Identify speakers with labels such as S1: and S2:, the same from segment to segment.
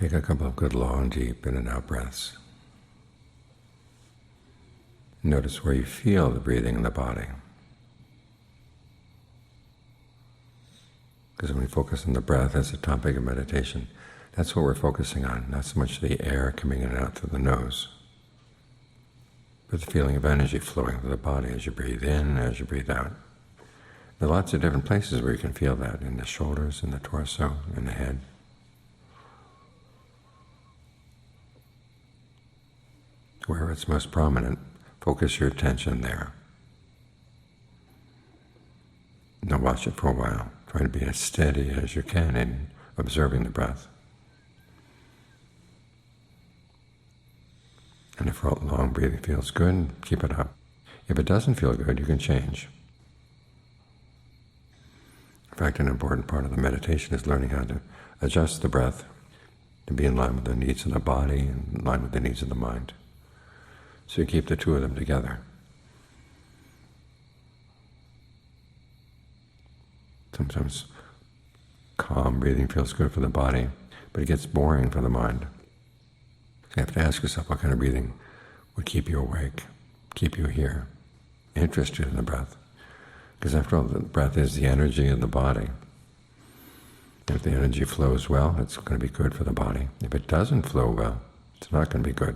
S1: Take a couple of good long, deep in and out breaths. Notice where you feel the breathing in the body. Because when we focus on the breath as a topic of meditation, that's what we're focusing on, not so much the air coming in and out through the nose, but the feeling of energy flowing through the body as you breathe in, as you breathe out. There are lots of different places where you can feel that, in the shoulders, in the torso, in the head. Wherever it's most prominent, focus your attention there. Now watch it for a while. Try to be as steady as you can in observing the breath. And if long breathing feels good, keep it up. If it doesn't feel good, you can change. In fact, an important part of the meditation is learning how to adjust the breath to be in line with the needs of the body and in line with the needs of the mind. So you keep the two of them together. Sometimes calm breathing feels good for the body, but it gets boring for the mind. So you have to ask yourself what kind of breathing would keep you awake, keep you here, interested in the breath. Because after all, the breath is the energy of the body. If the energy flows well, it's going to be good for the body. If it doesn't flow well, it's not going to be good.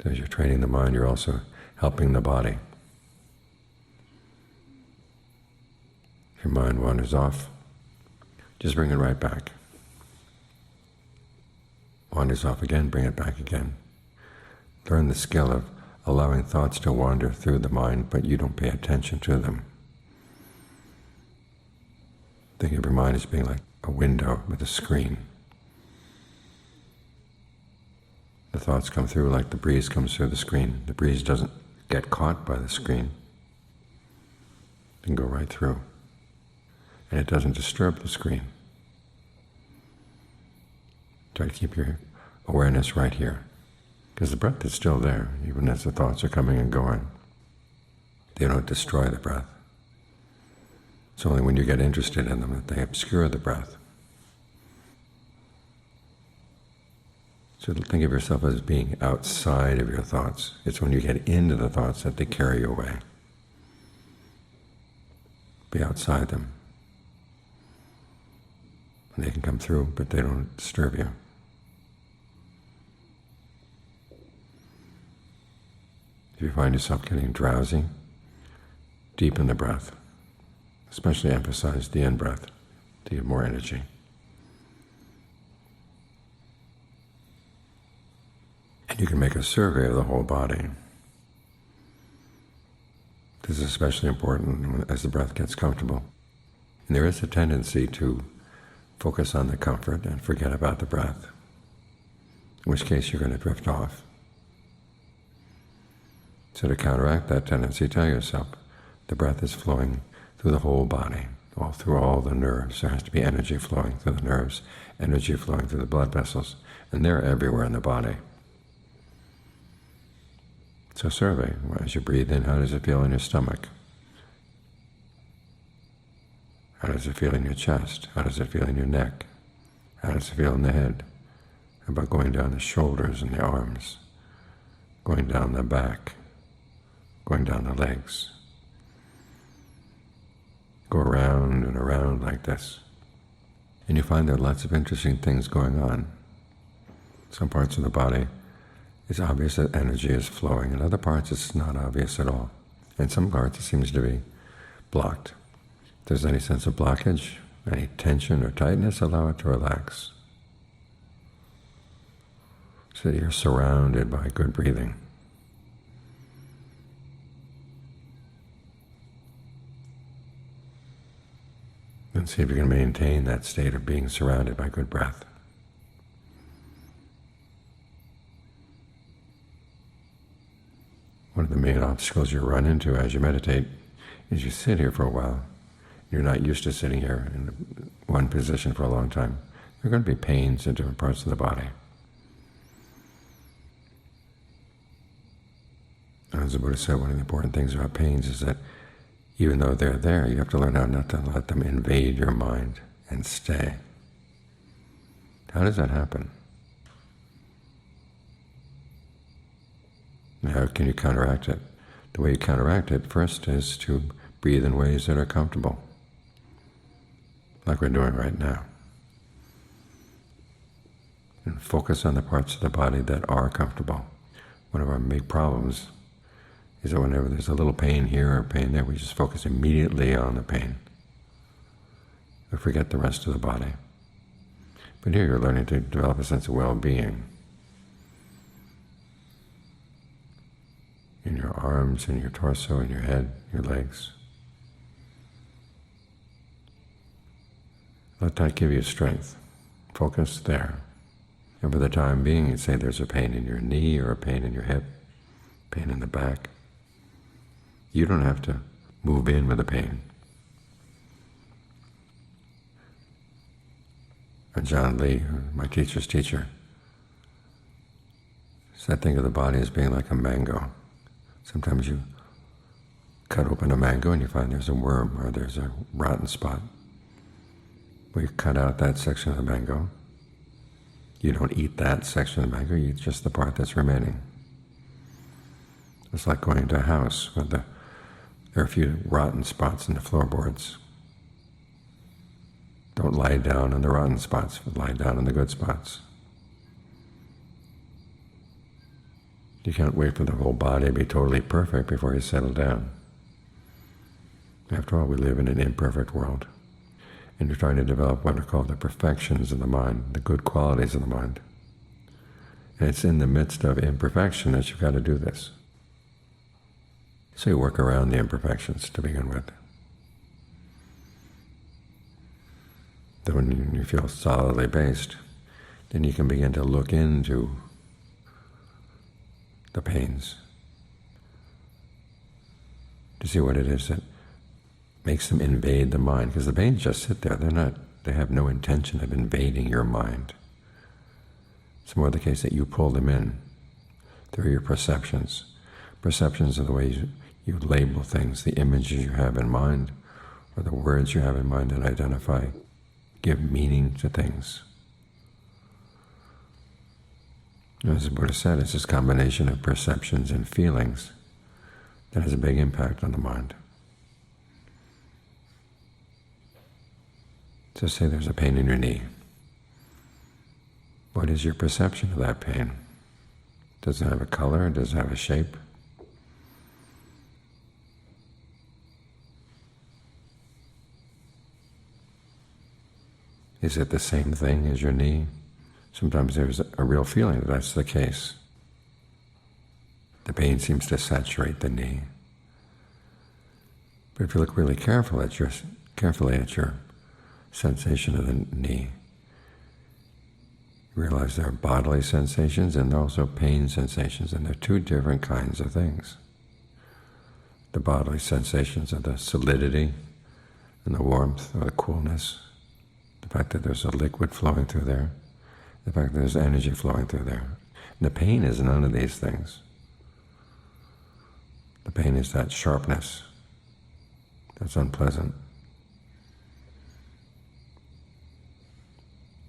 S1: So as you're training the mind, you're also helping the body. If your mind wanders off, just bring it right back. Wanders off again, bring it back again. Learn the skill of allowing thoughts to wander through the mind, but you don't pay attention to them. Think of your mind as being like a window with a screen. The thoughts come through like the breeze comes through the screen. The breeze doesn't get caught by the screen. It can go right through. And it doesn't disturb the screen. Try to keep your awareness right here. Because the breath is still there, even as the thoughts are coming and going. They don't destroy the breath. It's only when you get interested in them that they obscure the breath. So think of yourself as being outside of your thoughts. It's when you get into the thoughts that they carry you away. Be outside them. And they can come through, but they don't disturb you. If you find yourself getting drowsy, deepen the breath. Especially emphasize the in-breath to give more energy. And you can make a survey of the whole body. This is especially important as the breath gets comfortable. And there is a tendency to focus on the comfort and forget about the breath, in which case you're going to drift off. So to counteract that tendency, tell yourself the breath is flowing through the whole body, through all the nerves. There has to be energy flowing through the nerves, energy flowing through the blood vessels, and they're everywhere in the body. So survey, as you breathe in, how does it feel in your stomach? How does it feel in your chest? How does it feel in your neck? How does it feel in the head? How about going down the shoulders and the arms, going down the back, going down the legs? Go around and around like this. And you find there are lots of interesting things going on. Some parts of the body, it's obvious that energy is flowing. In other parts, it's not obvious at all. In some parts, it seems to be blocked. If there's any sense of blockage, any tension or tightness, allow it to relax. So that you're surrounded by good breathing. And see if you can maintain that state of being surrounded by good breath. One of the main obstacles you run into as you meditate is you sit here for a while. You're not used to sitting here in one position for a long time. There are going to be pains in different parts of the body. As the Buddha said, one of the important things about pains is that even though they're there, you have to learn how not to let them invade your mind and stay. How does that happen? And how can you counteract it? The way you counteract it first is to breathe in ways that are comfortable, like we're doing right now. And focus on the parts of the body that are comfortable. One of our big problems is that whenever there's a little pain here or pain there, we just focus immediately on the pain. We forget the rest of the body. But here you're learning to develop a sense of well-being in your arms, in your torso, in your head, your legs. Let that give you strength. Focus there. And for the time being, you say there's a pain in your knee or a pain in your hip, pain in the back. You don't have to move in with the pain. And John Lee, my teacher's teacher, said think of the body as being like a mango. Sometimes you cut open a mango and you find there's a worm or there's a rotten spot. We cut out that section of the mango. You don't eat that section of the mango, you eat just the part that's remaining. It's like going to a house where there are a few rotten spots in the floorboards. Don't lie down on the rotten spots, but lie down on the good spots. You can't wait for the whole body to be totally perfect before you settle down. After all, we live in an imperfect world, and you're trying to develop what are called the perfections of the mind, the good qualities of the mind. And it's in the midst of imperfection that you've got to do this. So you work around the imperfections to begin with. Then when you feel solidly based, then you can begin to look into the pains to see what it is that makes them invade the mind. Because the pains just sit there. They have no intention of invading your mind. It's more the case that you pull them in through your perceptions. Perceptions are the way you label things, the images you have in mind, or the words you have in mind that identify, give meaning to things. As the Buddha said, it's this combination of perceptions and feelings that has a big impact on the mind. So say there's a pain in your knee. What is your perception of that pain? Does it have a color? Does it have a shape? Is it the same thing as your knee? Sometimes there's a real feeling that that's the case. The pain seems to saturate the knee. But if you look really carefully at your sensation of the knee, you realize there are bodily sensations and also pain sensations, and they're two different kinds of things. The bodily sensations are the solidity and the warmth or the coolness, the fact that there's a liquid flowing through there, the fact that there's energy flowing through there. And the pain is none of these things. The pain is that sharpness that's unpleasant.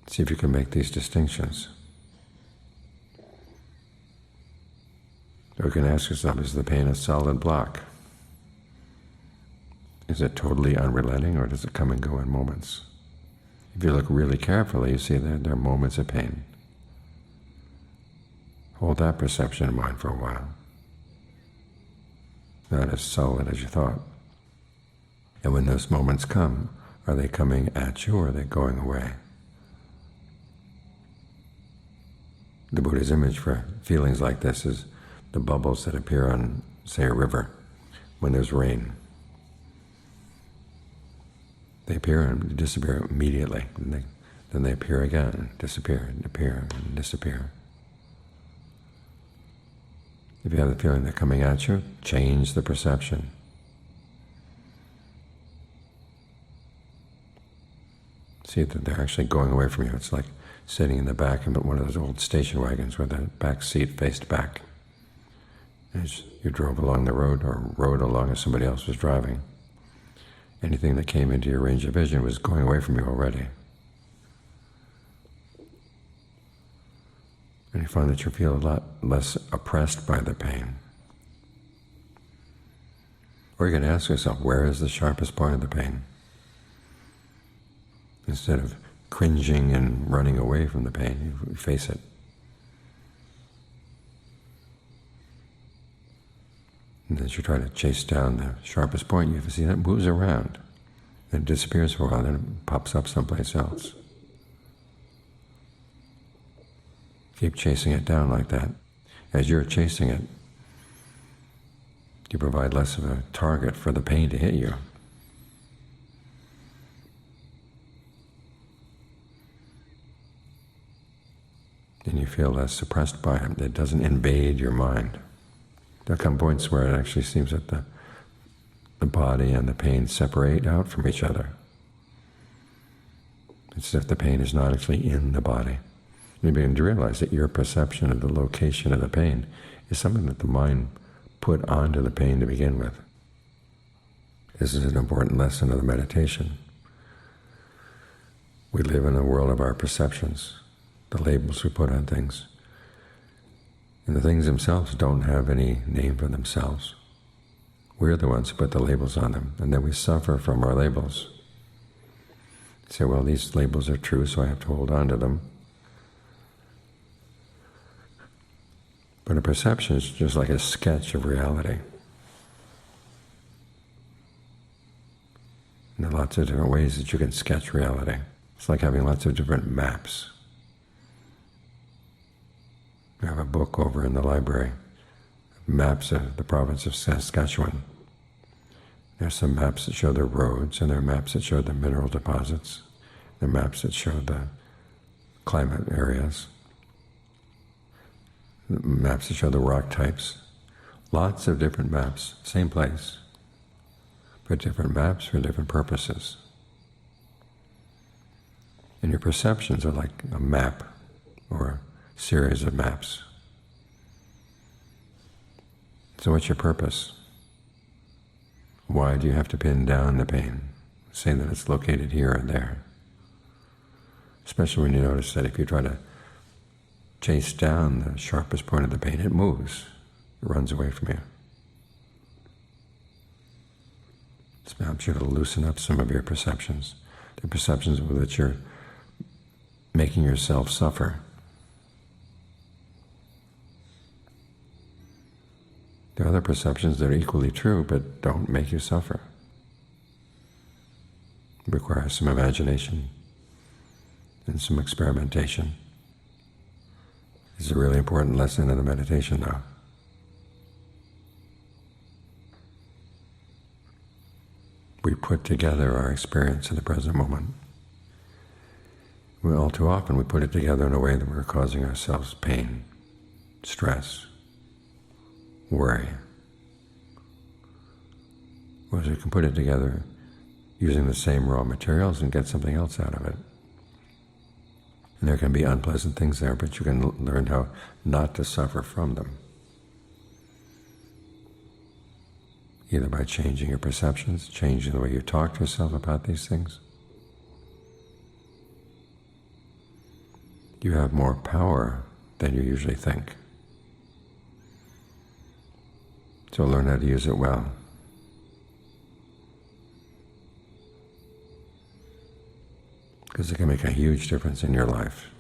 S1: See if you can make these distinctions. Or you can ask yourself, is the pain a solid block? Is it totally unrelenting, or does it come and go in moments? If you look really carefully, you see that there are moments of pain. Hold that perception in mind for a while. Not as solid as you thought. And when those moments come, are they coming at you or are they going away? The Buddha's image for feelings like this is the bubbles that appear on, say, a river when there's rain. They appear and disappear immediately. Then they appear again, disappear, and appear, and disappear. If you have the feeling they're coming at you, change the perception. See that they're actually going away from you. It's like sitting in the back of one of those old station wagons where the back seat faced back. As you drove along the road or rode along as somebody else was driving, anything that came into your range of vision was going away from you already. and you find that you feel a lot less oppressed by the pain. Or you can ask yourself, where is the sharpest point of the pain? Instead of cringing and running away from the pain, you face it. And as you try to chase down the sharpest point, you see that moves around. Then it disappears for a while, then it pops up someplace else. Keep chasing it down like that. As you're chasing it, you provide less of a target for the pain to hit you. And you feel less suppressed by it. It doesn't invade your mind. There come points where it actually seems that the body and the pain separate out from each other. It's as if the pain is not actually in the body. You begin to realize that your perception of the location of the pain is something that the mind put onto the pain to begin with. This is an important lesson of the meditation. We live in a world of our perceptions, the labels we put on things. And the things themselves don't have any name for themselves. We're the ones who put the labels on them, and then we suffer from our labels. You say, well, these labels are true, so I have to hold on to them. But a perception is just like a sketch of reality. And there are lots of different ways that you can sketch reality. It's like having lots of different maps. I have a book over in the library, maps of the province of Saskatchewan. There are some maps that show the roads, and there are maps that show the mineral deposits. There are maps that show the climate areas, maps that show the rock types. Lots of different maps, same place, but different maps for different purposes. And your perceptions are like a map or a series of maps. So what's your purpose? Why do you have to pin down the pain, saying that it's located here and there? Especially when you notice that if you try to chase down the sharpest point of the pain, it moves, it runs away from you. It's perhaps you to loosen up some of your perceptions, the perceptions with which you're making yourself suffer. There are other perceptions that are equally true, but don't make you suffer. It requires some imagination and some experimentation. This is a really important lesson in the meditation, though. We put together our experience in the present moment. All too often we put it together in a way that we're causing ourselves pain, stress, worry. Whereas we can put it together using the same raw materials and get something else out of it. And there can be unpleasant things there, but you can learn how not to suffer from them. Either by changing your perceptions, changing the way you talk to yourself about these things. You have more power than you usually think. So learn how to use it well. Because it can make a huge difference in your life.